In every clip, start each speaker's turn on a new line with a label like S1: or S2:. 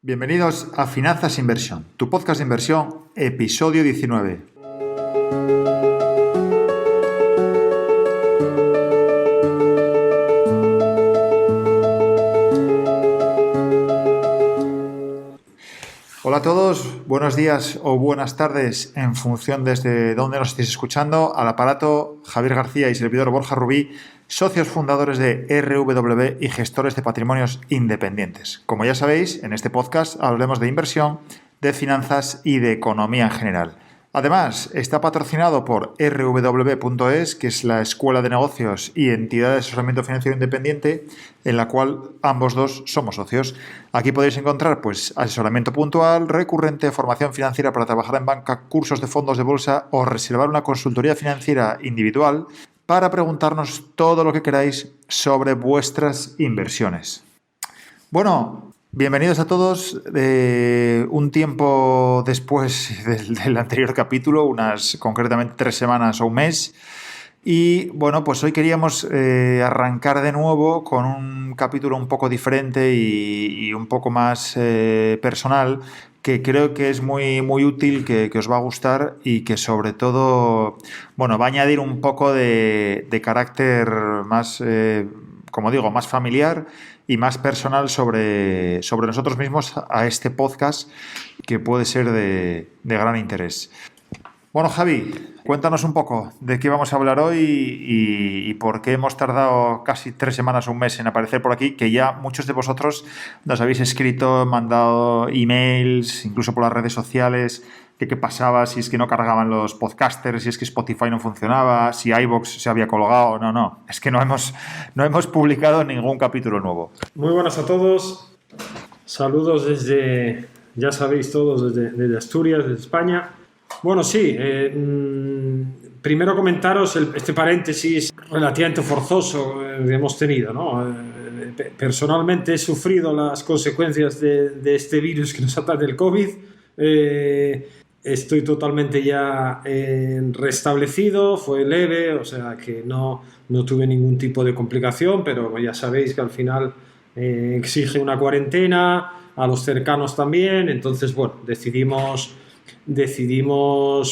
S1: Bienvenidos a Finanzas e Inversión, tu podcast de inversión, episodio 19. Hola a todos, buenos días o buenas tardes en función desde dónde nos estéis escuchando. Al aparato, Javier García y servidor Borja Rubí, socios fundadores de RW y gestores de patrimonios independientes. Como ya sabéis, en este podcast hablaremos de inversión, de finanzas y de economía en general. Además, está patrocinado por rw.es, que es la escuela de negocios y entidad de asesoramiento financiero independiente, en la cual ambos dos somos socios. Aquí podéis encontrar asesoramiento puntual, recurrente, formación financiera para trabajar en banca, cursos de fondos de bolsa o reservar una consultoría financiera individual para preguntarnos todo lo que queráis sobre vuestras inversiones. Bueno, bienvenidos a todos. Un tiempo después del anterior capítulo, concretamente 3 semanas o un mes. Y bueno, pues hoy queríamos arrancar de nuevo con un capítulo un poco diferente y un poco más personal, que creo que es muy, muy útil, que os va a gustar y que sobre todo, bueno, va a añadir un poco de carácter más, como digo, más familiar y más personal sobre nosotros mismos a este podcast, que puede ser de gran interés. Bueno, Javi, cuéntanos un poco de qué vamos a hablar hoy y por qué hemos tardado casi 3 semanas o un mes en aparecer por aquí, que ya muchos de vosotros nos habéis escrito, mandado emails, incluso por las redes sociales, de qué pasaba, si es que no cargaban los podcasters, si es que Spotify no funcionaba, si iVoox se había colgado. No, es que no hemos publicado ningún capítulo nuevo.
S2: Muy buenas a todos, saludos desde, ya sabéis todos, desde Asturias, desde España. Bueno, sí, primero comentaros este paréntesis relativamente forzoso que hemos tenido, ¿no? Personalmente he sufrido las consecuencias de este virus que nos ataca, del COVID. Estoy totalmente ya restablecido, fue leve, o sea que no tuve ningún tipo de complicación, pero ya sabéis que al final exige una cuarentena, a los cercanos también, entonces bueno, decidimos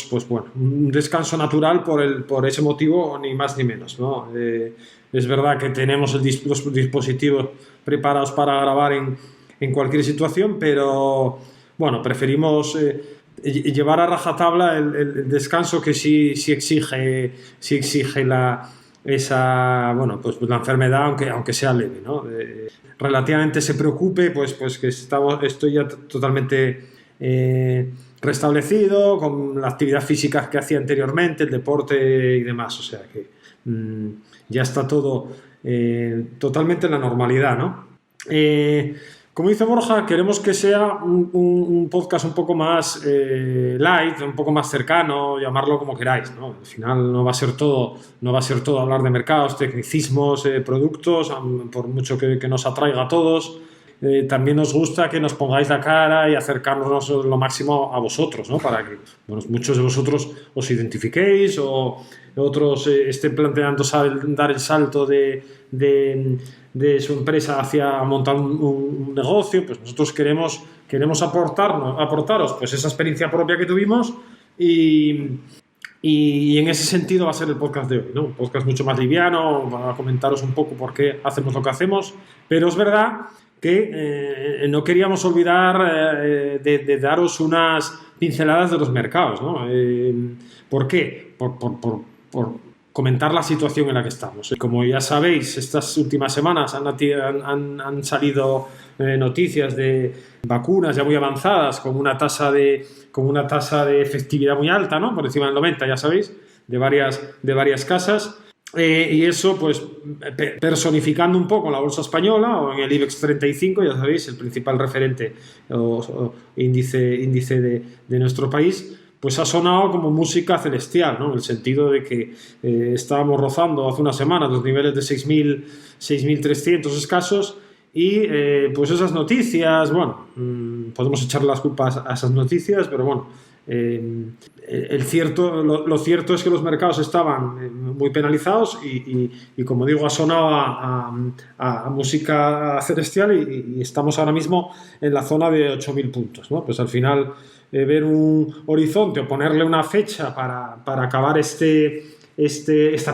S2: pues bueno, un descanso natural por ese motivo, ni más ni menos, ¿no? Es verdad que tenemos los dispositivos preparados para grabar en cualquier situación, pues preferimos llevar a rajatabla el descanso que sí exige la enfermedad, aunque sea leve, ¿no? Relativamente se preocupe, pues que estoy ya totalmente restablecido, con la actividad física que hacía anteriormente, el deporte y demás, o sea que ya está todo totalmente en la normalidad, ¿no? Como dice Borja, queremos que sea un podcast un poco más light, un poco más cercano, llamarlo como queráis, ¿no? Al final no va a ser todo hablar de mercados, tecnicismos, productos, por mucho que nos atraiga a todos. También nos gusta que nos pongáis la cara y acercarnos lo máximo a vosotros, ¿no? Para que muchos de vosotros os identifiquéis o otros estén planteando dar el salto de su empresa hacia montar un negocio. Pues nosotros queremos aportaros pues esa experiencia propia que tuvimos y en ese sentido va a ser el podcast de hoy, ¿no? Un podcast mucho más liviano, para comentaros un poco por qué hacemos lo que hacemos, pero es verdad que no queríamos olvidar de daros unas pinceladas de los mercados, ¿no? ¿Por qué? Por comentar la situación en la que estamos. Como ya sabéis, estas últimas semanas han salido noticias de vacunas ya muy avanzadas con una tasa de efectividad muy alta, ¿no? Por encima del 90%, ya sabéis, de varias casas. Y eso, pues, personificando un poco en la bolsa española o en el IBEX 35, ya sabéis, el principal referente o índice de nuestro país, pues ha sonado como música celestial, ¿no? En el sentido de que estábamos rozando hace unas semanas los niveles de 6.300 escasos y pues esas noticias, podemos echar las culpas a esas noticias, pero Lo cierto es que los mercados estaban muy penalizados y como digo, ha sonado a música celestial y estamos ahora mismo en la zona de 8.000 puntos, ¿no? Pues al final ver un horizonte o ponerle una fecha para acabar esta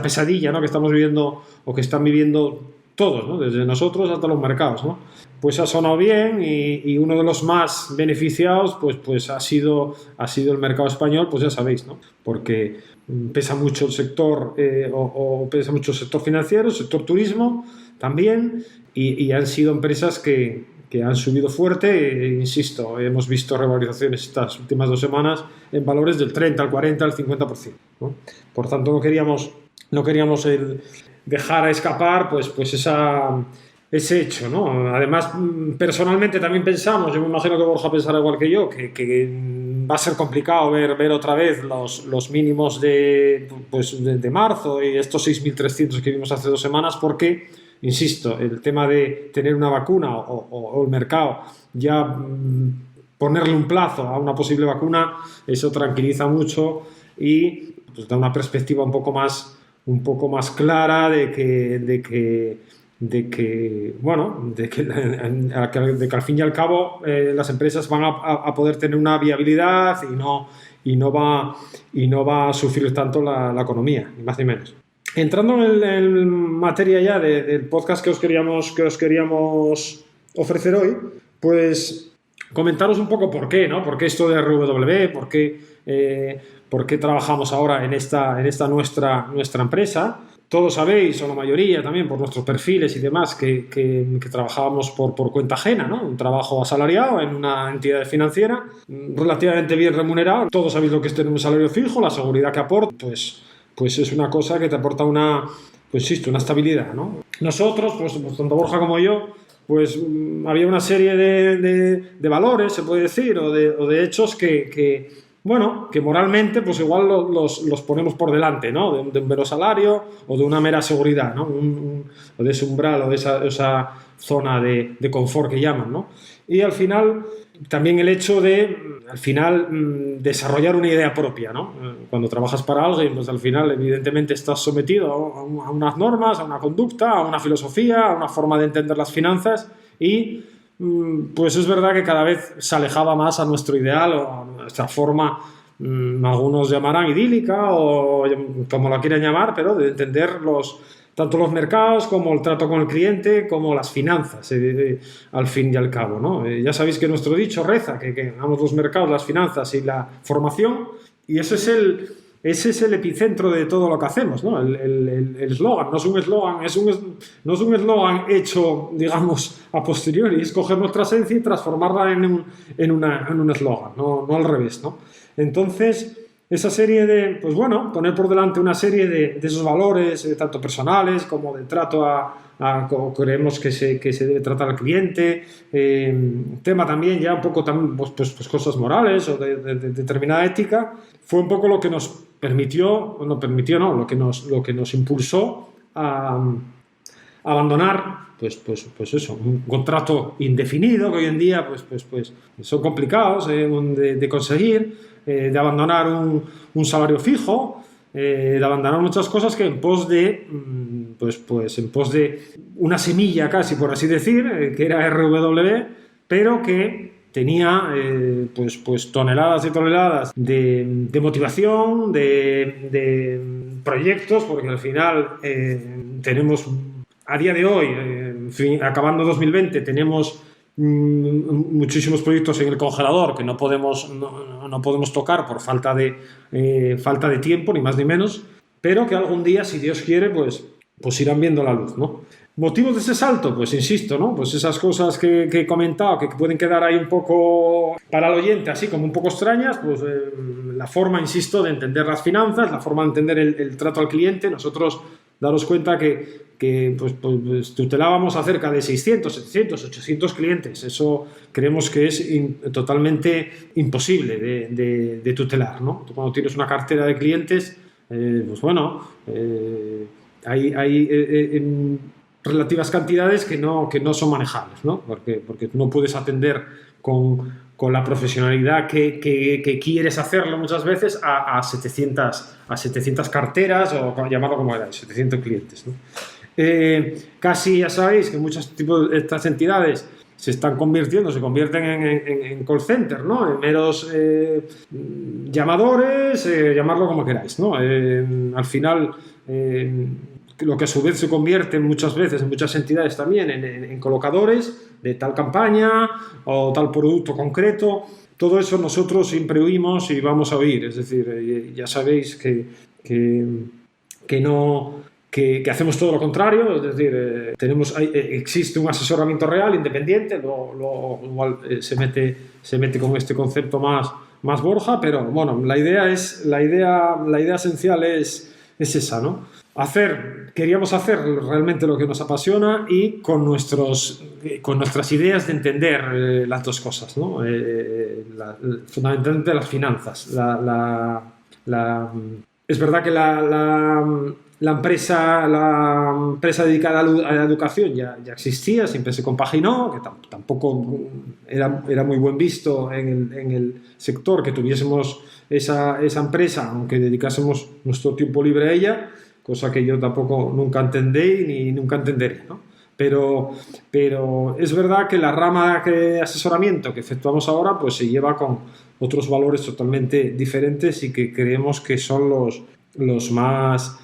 S2: pesadilla, ¿no?, que estamos viviendo o que están viviendo todos, ¿no?, desde nosotros hasta los mercados, ¿no? Pues ha sonado bien y uno de los más beneficiados pues ha sido el mercado español, pues ya sabéis, ¿no? Porque pesa mucho el sector pesa mucho el sector financiero, el sector turismo también y han sido empresas que han subido fuerte, insisto, hemos visto revalorizaciones estas últimas 2 semanas en valores del 30, al 40, al 50%, ¿no? Por tanto, no queríamos dejar a escapar pues ese hecho, ¿no? Además, personalmente también pensamos, yo me imagino que Borja pensará igual que yo, que va a ser complicado ver otra vez los mínimos de marzo y estos 6.300 que vimos hace 2 semanas, porque, insisto, el tema de tener una vacuna o el mercado ya ponerle un plazo a una posible vacuna, eso tranquiliza mucho y pues da una perspectiva un poco más clara de que al fin y al cabo las empresas van a poder tener una viabilidad y no va a sufrir tanto la economía, ni más ni menos. Entrando en materia ya del podcast que os queríamos ofrecer hoy, pues comentaros un poco por qué, ¿no? ¿Por qué esto de RW? ¿Por qué trabajamos ahora en esta nuestra empresa? Todos sabéis, o la mayoría también, por nuestros perfiles y demás, que trabajábamos por cuenta ajena, ¿no? Un trabajo asalariado en una entidad financiera, relativamente bien remunerado. Todos sabéis lo que es tener un salario fijo, la seguridad que aporta, pues es una cosa que te aporta una estabilidad, ¿no? Nosotros, pues tanto Borja como yo, pues había una serie de valores, se puede decir, o de hechos que moralmente pues igual los ponemos por delante, ¿no? De un mero salario o de una mera seguridad, ¿no? O de ese umbral o de esa zona de confort que llaman, ¿no? Y al final también el hecho de desarrollar una idea propia, ¿no? Cuando trabajas para alguien, pues al final evidentemente estás sometido a unas normas, a una conducta, a una filosofía, a una forma de entender las finanzas y pues es verdad que cada vez se alejaba más a nuestro ideal o a nuestra forma, algunos llamarán idílica o como la quieran llamar, pero de entender tanto los mercados como el trato con el cliente, como las finanzas, al fin y al cabo, ¿no? Ya sabéis que nuestro dicho reza que amamos los mercados, las finanzas y la formación, y ese es el epicentro de todo lo que hacemos, ¿no? El eslogan, no es un eslogan hecho, digamos, a posteriori, es coger nuestra esencia y transformarla en un eslogan, no al revés, ¿no? Entonces, esa serie poner por delante una serie de esos valores, tanto personales como de trato como creemos que se debe tratar al cliente, tema también ya un poco también, pues cosas morales o de determinada ética, fue un poco lo que nos lo que nos impulsó a abandonar pues eso, un contrato indefinido que hoy en día pues son complicados de conseguir, de abandonar un salario fijo, de abandonar muchas cosas que en pos de una semilla casi, por así decir, que era RW, pero que tenía pues toneladas y toneladas de motivación, de proyectos, porque al final tenemos a día de hoy, acabando 2020, tenemos muchísimos proyectos en el congelador que no podemos tocar por falta de tiempo, ni más ni menos, pero que algún día, si Dios quiere, pues irán viendo la luz, ¿no? ¿Motivos de ese salto? Pues insisto, ¿no? Pues esas cosas que he comentado, que pueden quedar ahí un poco para el oyente, así como un poco extrañas, pues la forma, insisto, de entender las finanzas, la forma de entender el trato al cliente. Nosotros, daros cuenta que tutelábamos a cerca de 600, 700, 800 clientes. Eso creemos que es totalmente imposible de tutelar, ¿no? Tú cuando tienes una cartera de clientes, hay relativas cantidades que no son manejables, ¿no? Porque tú no puedes atender con con la profesionalidad que quieres hacerlo muchas veces a 700 carteras o llamarlo como era, 700 clientes, ¿no? Casi ya sabéis que muchos tipos de estas entidades se convierten en call center, ¿no? En meros llamadores, llamarlo como queráis, ¿no? Al final, lo que a su vez se convierte muchas veces en muchas entidades también en colocadores de tal campaña o tal producto concreto. Todo eso nosotros siempre oímos y vamos a oír. Es decir, ya sabéis que hacemos todo lo contrario, es decir, existe un asesoramiento real, independiente, igual se mete con este concepto más Borja, pero bueno, la idea esencial es esa, ¿no? Queríamos hacer realmente lo que nos apasiona y con nuestras ideas de entender las dos cosas, ¿no? Fundamentalmente las finanzas. Es verdad que la empresa dedicada a la educación ya existía, siempre se compaginó, que tampoco era muy buen visto en el sector que tuviésemos esa empresa, aunque dedicásemos nuestro tiempo libre a ella, cosa que yo tampoco nunca entendí ni nunca entenderé, ¿no? Pero es verdad que la rama de asesoramiento que efectuamos ahora pues se lleva con otros valores totalmente diferentes y que creemos que son los más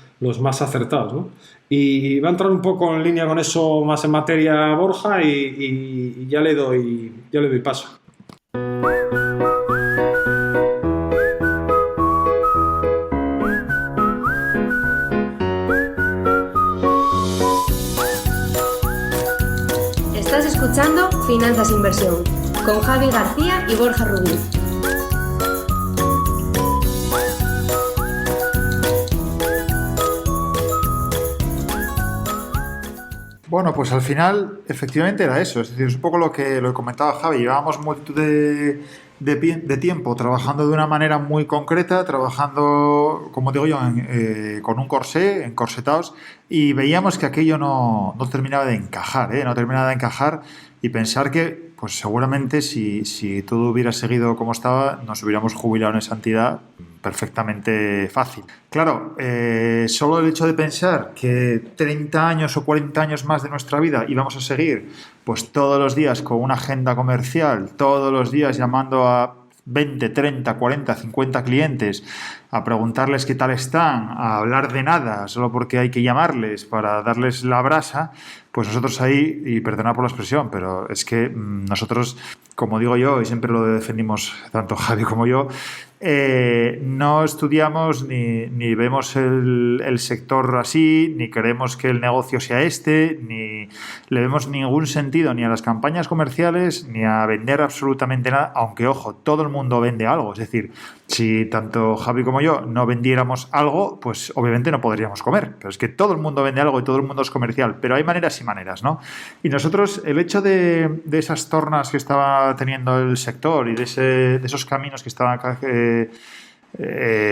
S2: acertados, ¿no? Y va a entrar un poco en línea con eso más en materia Borja y ya le doy paso.
S3: Estás escuchando Finanzas e Inversión con Javi García y Borja Rubí.
S1: Bueno, pues al final efectivamente era eso, es decir, es un poco lo que comentaba Javi, llevábamos multitud de tiempo trabajando de una manera muy concreta, trabajando, como digo yo, con un corsé, encorsetados, y veíamos que aquello no terminaba de encajar, no terminaba de encajar, y pensar que, pues seguramente si todo hubiera seguido como estaba, nos hubiéramos jubilado en esa entidad perfectamente fácil. Claro, solo el hecho de pensar que 30 años o 40 años más de nuestra vida íbamos a seguir pues todos los días con una agenda comercial, todos los días llamando a 20, 30, 40, 50 clientes, a preguntarles qué tal están, a hablar de nada, solo porque hay que llamarles para darles la brasa, pues nosotros ahí, y perdonad por la expresión, pero es que nosotros, como digo yo, y siempre lo defendimos tanto Javi como yo, no estudiamos ni vemos el sector así, ni queremos que el negocio sea ni le vemos ningún sentido ni a las campañas comerciales ni a vender absolutamente nada, aunque ojo, todo el mundo vende algo, es decir, si tanto Javi como yo no vendiéramos algo, pues obviamente no podríamos comer, pero es que todo el mundo vende algo y todo el mundo es comercial, pero hay maneras y maneras, ¿no? Y nosotros, el hecho de esas tornas que estaba teniendo el sector y de esos caminos que estaban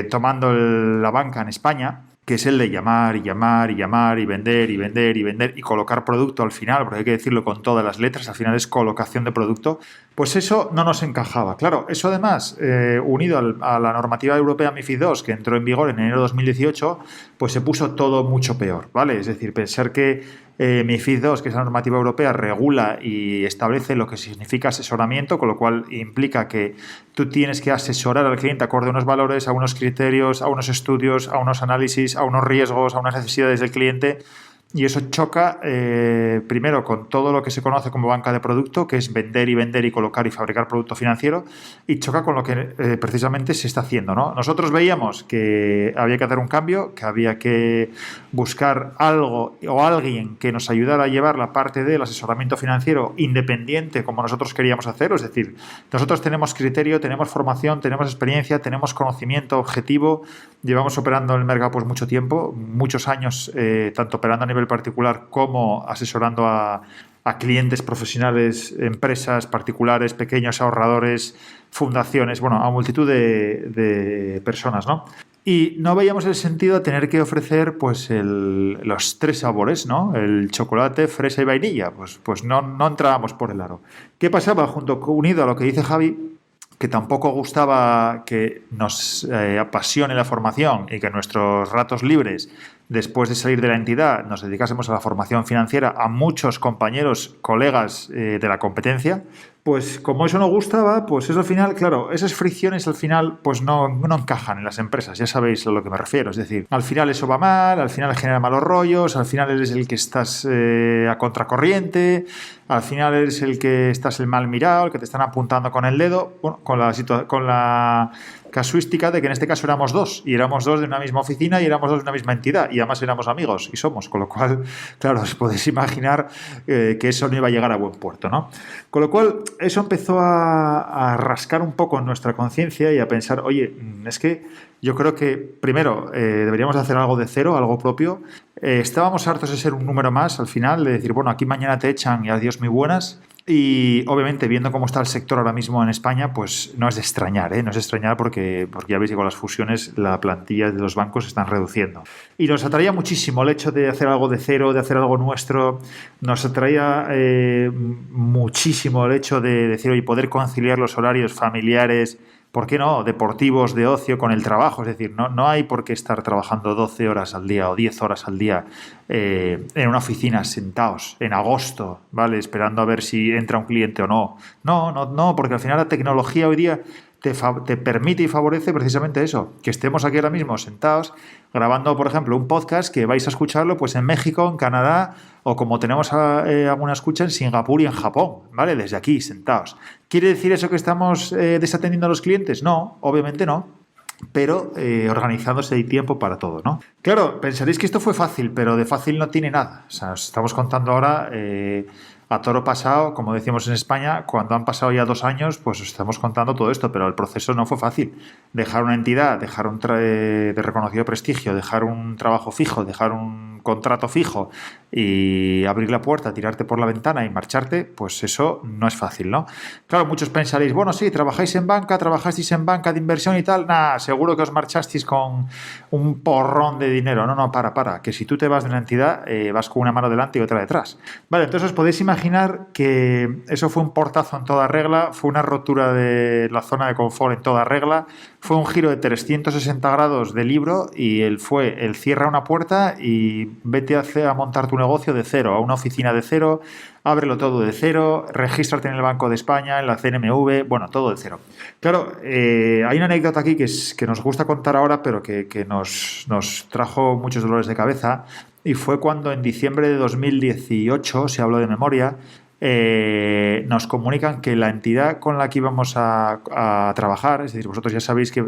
S1: tomando la banca en España, que es el de llamar y llamar y llamar y vender y vender y vender y colocar producto al final, porque hay que decirlo con todas las letras, al final es colocación de producto, pues eso no nos encajaba. Claro, eso además, unido a la normativa europea MiFID II, que entró en vigor en enero de 2018, pues se puso todo mucho peor, ¿vale? Es decir, pensar que MiFID II, que es la normativa europea, regula y establece lo que significa asesoramiento, con lo cual implica que tú tienes que asesorar al cliente acorde a unos valores, a unos criterios, a unos estudios, a unos análisis, a unos riesgos, a unas necesidades del cliente. Y eso choca primero con todo lo que se conoce como banca de producto, que es vender y colocar y fabricar producto financiero, y choca con lo que precisamente se está haciendo, ¿no? Nosotros veíamos que había que hacer un cambio, que había que buscar algo o alguien que nos ayudara a llevar la parte del asesoramiento financiero independiente como nosotros queríamos hacerlo, es decir, nosotros tenemos criterio, tenemos formación, tenemos experiencia, tenemos conocimiento objetivo, llevamos operando en el mercado pues mucho tiempo, muchos años, tanto operando a nivel particular como asesorando a clientes profesionales, empresas particulares, pequeños ahorradores, fundaciones, bueno, a multitud de personas, ¿no? Y no veíamos el sentido de tener que ofrecer pues los tres sabores, ¿no? El chocolate, fresa y vainilla. Pues no entrábamos por el aro. ¿Qué pasaba? Unido a lo que dice Javi, que tampoco gustaba que nos apasione la formación y que nuestros ratos libres, después de salir de la entidad, nos dedicásemos a la formación financiera a muchos compañeros, colegas de la competencia, pues como eso no gustaba, pues eso al final, claro, esas fricciones al final pues no encajan en las empresas, ya sabéis a lo que me refiero, es decir, al final eso va mal, al final genera malos rollos, al final eres el que estás a contracorriente, al final eres el que estás el mal mirado, el que te están apuntando con el dedo, bueno, con la casuística de que en este caso éramos dos, y éramos dos de una misma oficina y éramos dos de una misma entidad, y además éramos amigos, y somos, con lo cual, claro, os podéis imaginar que eso no iba a llegar a buen puerto, ¿no? Con lo cual, eso empezó a rascar un poco en nuestra conciencia y a pensar, oye, es que yo creo que, primero, deberíamos hacer algo de cero, algo propio. Estábamos hartos de ser un número más, al final, de decir, bueno, aquí mañana te echan y adiós muy buenas. Y obviamente, viendo cómo está el sector ahora mismo en España, pues no es de extrañar, ¿eh? No es de extrañar porque ya veis que con las fusiones la plantilla de los bancos se están reduciendo. Y nos atraía muchísimo el hecho de hacer algo de cero, de hacer algo nuestro. Nos atraía muchísimo el hecho de decir, oye, poder conciliar los horarios familiares, ¿por qué no? Deportivos, de ocio, con el trabajo. Es decir, no hay por qué estar trabajando 12 horas al día o 10 horas al día en una oficina sentados en agosto, ¿vale? Esperando a ver si entra un cliente o no. No, porque al final la tecnología hoy día te permite y favorece precisamente eso, que estemos aquí ahora mismo sentados grabando, por ejemplo, un podcast que vais a escucharlo pues en México, en Canadá o como tenemos alguna escucha en Singapur y en Japón, ¿vale? Desde aquí, sentados. ¿Quiere decir eso que estamos desatendiendo a los clientes? No, obviamente no, pero organizándose hay tiempo para todo, ¿no? Claro, pensaréis que esto fue fácil, pero de fácil no tiene nada. O sea, os estamos contando ahora a toro pasado, como decimos en España, cuando han pasado ya 2 años, pues os estamos contando todo esto, pero el proceso no fue fácil. Dejar una entidad, dejar de reconocido prestigio, dejar un trabajo fijo, dejar un contrato fijo y abrir la puerta, tirarte por la ventana y marcharte, pues eso no es fácil, ¿no? Claro, muchos pensaréis, bueno, sí, trabajasteis en banca de inversión y tal, nada, seguro que os marchasteis con un porrón de dinero. No, para, que si tú te vas de una entidad, vas con una mano delante y otra detrás. Vale, entonces os podéis imaginar que eso fue un portazo en toda regla, fue una rotura de la zona de confort en toda regla, fue un giro de 360 grados de libro y el cierra una puerta y vete a montar tu negocio de cero, a una oficina de cero, ábrelo todo de cero, regístrate en el Banco de España, en la CNMV, bueno, todo de cero. Claro, hay una anécdota aquí que nos gusta contar ahora, pero que nos trajo muchos dolores de cabeza, y fue cuando en diciembre de 2018, se habló de memoria, nos comunican que la entidad con la que íbamos a trabajar, es decir, vosotros ya sabéis que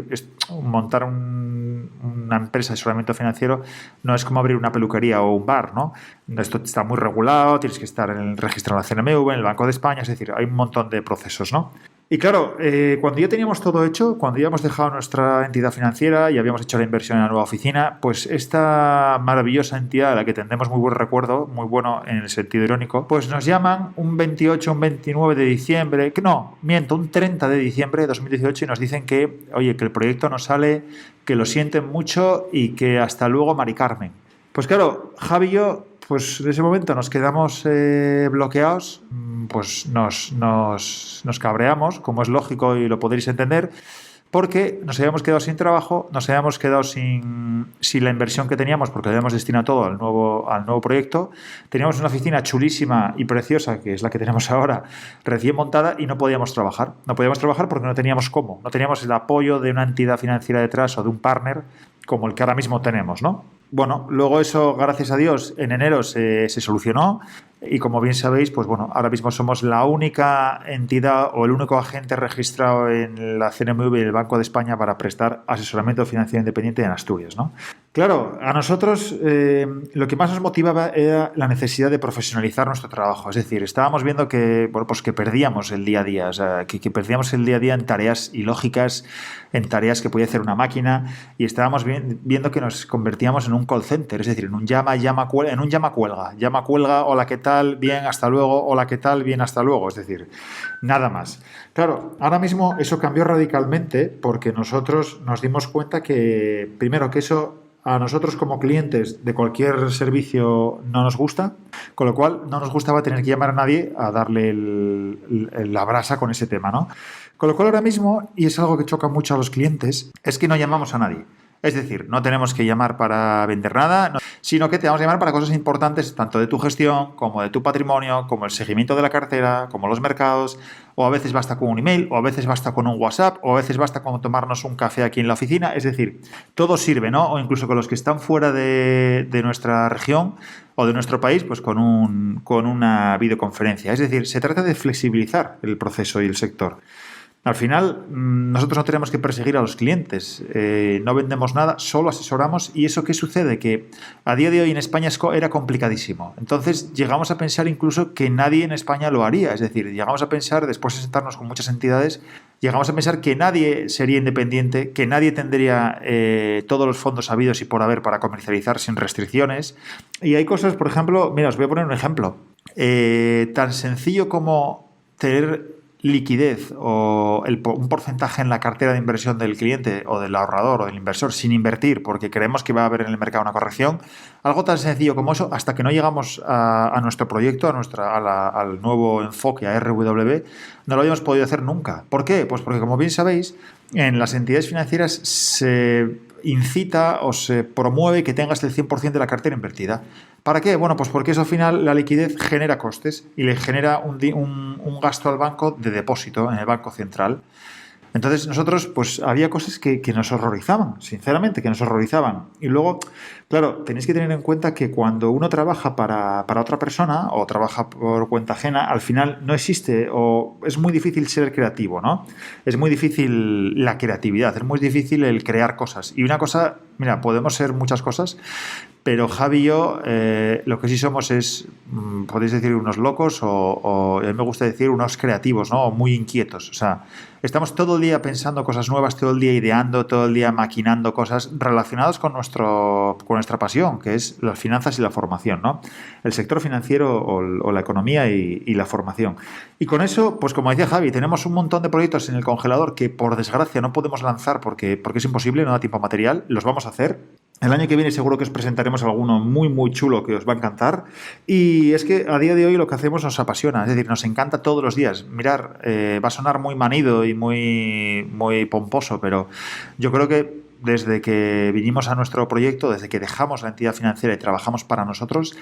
S1: montar una empresa de asesoramiento financiero no es como abrir una peluquería o un bar, ¿no? Esto está muy regulado, tienes que estar en el registro de la CNMV, en el Banco de España, es decir, hay un montón de procesos, ¿no? Y claro, cuando ya teníamos todo hecho, cuando ya hemos dejado nuestra entidad financiera y habíamos hecho la inversión en la nueva oficina, pues esta maravillosa entidad a la que tendremos muy buen recuerdo, muy bueno en el sentido irónico, pues nos llaman un 28, un 29 de diciembre, un 30 de diciembre de 2018 y nos dicen que, oye, que el proyecto no sale, que lo sienten mucho y que hasta luego, Mari Carmen. Pues claro, Javi y yo, pues en ese momento nos quedamos bloqueados, pues nos cabreamos, como es lógico y lo podréis entender, porque nos habíamos quedado sin trabajo, nos habíamos quedado sin la inversión que teníamos, porque lo habíamos destinado todo al nuevo proyecto. Teníamos una oficina chulísima y preciosa, que es la que tenemos ahora, recién montada, y no podíamos trabajar. No podíamos trabajar porque no teníamos cómo. No teníamos el apoyo de una entidad financiera detrás o de un partner como el que ahora mismo tenemos, ¿no? Bueno, luego eso, gracias a Dios, en enero se solucionó y como bien sabéis, pues bueno, ahora mismo somos la única entidad o el único agente registrado en la CNMV y el Banco de España para prestar asesoramiento financiero independiente en Asturias, ¿no? Claro, a nosotros lo que más nos motivaba era la necesidad de profesionalizar nuestro trabajo. Es decir, estábamos viendo que, bueno, pues que perdíamos el día a día, o sea, que perdíamos el día a día en tareas ilógicas, en tareas que podía hacer una máquina, y estábamos viendo que nos convertíamos en un call center, es decir, en un llama cuelga, hola, ¿qué tal? Bien, hasta luego, hola, ¿qué tal? Bien, hasta luego, es decir, nada más. Claro, ahora mismo eso cambió radicalmente porque nosotros nos dimos cuenta que, primero, que eso a nosotros como clientes de cualquier servicio no nos gusta, con lo cual no nos gustaba tener que llamar a nadie a darle la brasa con ese tema, ¿no? Con lo cual ahora mismo, y es algo que choca mucho a los clientes, es que no llamamos a nadie. Es decir, no tenemos que llamar para vender nada, sino que te vamos a llamar para cosas importantes, tanto de tu gestión, como de tu patrimonio, como el seguimiento de la cartera, como los mercados, o a veces basta con un email, o a veces basta con un WhatsApp, o a veces basta con tomarnos un café aquí en la oficina. Es decir, todo sirve, ¿no? O incluso con los que están fuera de nuestra región o de nuestro país, pues con una videoconferencia. Es decir, se trata de flexibilizar el proceso y el sector. Al final, nosotros no tenemos que perseguir a los clientes, no vendemos nada, solo asesoramos. ¿Y eso qué sucede? Que a día de hoy en España era complicadísimo. Entonces llegamos a pensar incluso que nadie en España lo haría. Es decir, llegamos a pensar, después de sentarnos con muchas entidades, llegamos a pensar que nadie sería independiente, que nadie tendría todos los fondos habidos y por haber para comercializar sin restricciones. Y hay cosas, por ejemplo, mira, os voy a poner un ejemplo. Tan sencillo como tener liquidez o un porcentaje en la cartera de inversión del cliente o del ahorrador o del inversor sin invertir porque creemos que va a haber en el mercado una corrección, algo tan sencillo como eso, hasta que no llegamos a nuestro proyecto, al nuevo enfoque, a RW, no lo habíamos podido hacer nunca. ¿Por qué? Pues porque, como bien sabéis, en las entidades financieras se incita o se promueve que tengas el 100% de la cartera invertida. ¿Para qué? Bueno, pues porque eso al final la liquidez genera costes y le genera un gasto al banco de depósito en el Banco Central. Entonces nosotros, pues había cosas que nos horrorizaban, sinceramente, que nos horrorizaban. Y luego, claro, tenéis que tener en cuenta que cuando uno trabaja para otra persona o trabaja por cuenta ajena, al final no existe o es muy difícil ser creativo, ¿no? Es muy difícil la creatividad, es muy difícil el crear cosas. Y una cosa, mira, podemos ser muchas cosas, pero Javi y yo lo que sí somos es, podéis decir, unos locos o a mí me gusta decir unos creativos, ¿no? O muy inquietos. O sea, estamos todo el día pensando cosas nuevas, todo el día ideando, todo el día maquinando cosas relacionadas con nuestra pasión, que es las finanzas y la formación, ¿no? El sector financiero o la economía y la formación. Y con eso, pues como decía Javi, tenemos un montón de proyectos en el congelador que por desgracia no podemos lanzar porque es imposible, no da tiempo material. Los vamos a hacer. El año que viene seguro que os presentaremos alguno muy muy chulo que os va a encantar. Y es que a día de hoy lo que hacemos nos apasiona, es decir, nos encanta todos los días. Mirar, va a sonar muy manido y muy, muy pomposo, pero yo creo que desde que vinimos a nuestro proyecto, desde que dejamos la entidad financiera y trabajamos para nosotros,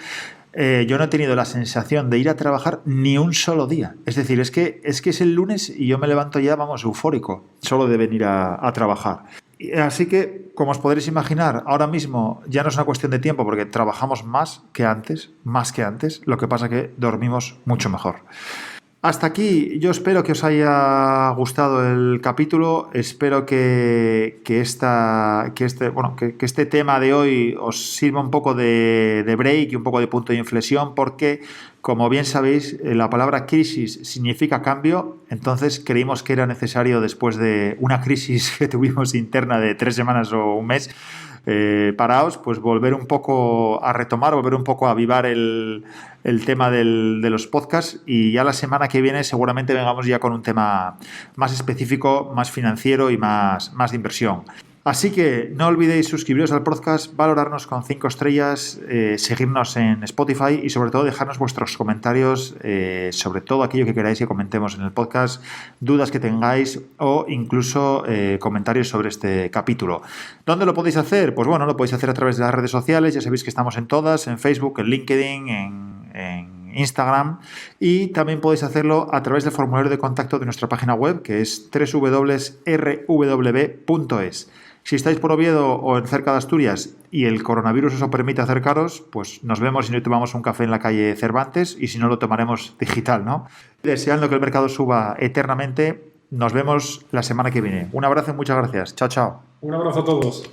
S1: yo no he tenido la sensación de ir a trabajar ni un solo día. Es decir, es que es el lunes y yo me levanto ya, vamos, eufórico, solo de venir a trabajar. Así que, como os podréis imaginar, ahora mismo ya no es una cuestión de tiempo porque trabajamos más que antes, lo que pasa que dormimos mucho mejor. Hasta aquí, yo espero que os haya gustado el capítulo, espero que este tema de hoy os sirva un poco de break y un poco de punto de inflexión porque, como bien sabéis, la palabra crisis significa cambio, entonces creímos que era necesario, después de una crisis que tuvimos interna de 3 semanas o un mes, paraos, pues volver un poco a retomar, volver un poco a avivar el tema de los podcasts y ya la semana que viene seguramente vengamos ya con un tema más específico, más financiero y más de inversión. Así que no olvidéis suscribiros al podcast, valorarnos con 5 estrellas, seguirnos en Spotify y sobre todo dejarnos vuestros comentarios sobre todo aquello que queráis que comentemos en el podcast, dudas que tengáis o incluso comentarios sobre este capítulo. ¿Dónde lo podéis hacer? Pues bueno, lo podéis hacer a través de las redes sociales, ya sabéis que estamos en todas, en Facebook, en LinkedIn, en Instagram y también podéis hacerlo a través del formulario de contacto de nuestra página web que es www.rwb.es. Si estáis por Oviedo o en cerca de Asturias y el coronavirus os lo permite acercaros, pues nos vemos y nos tomamos un café en la calle Cervantes y si no lo tomaremos digital, ¿no? Deseando que el mercado suba eternamente, nos vemos la semana que viene. Un abrazo y muchas gracias. Chao, chao.
S2: Un abrazo a todos.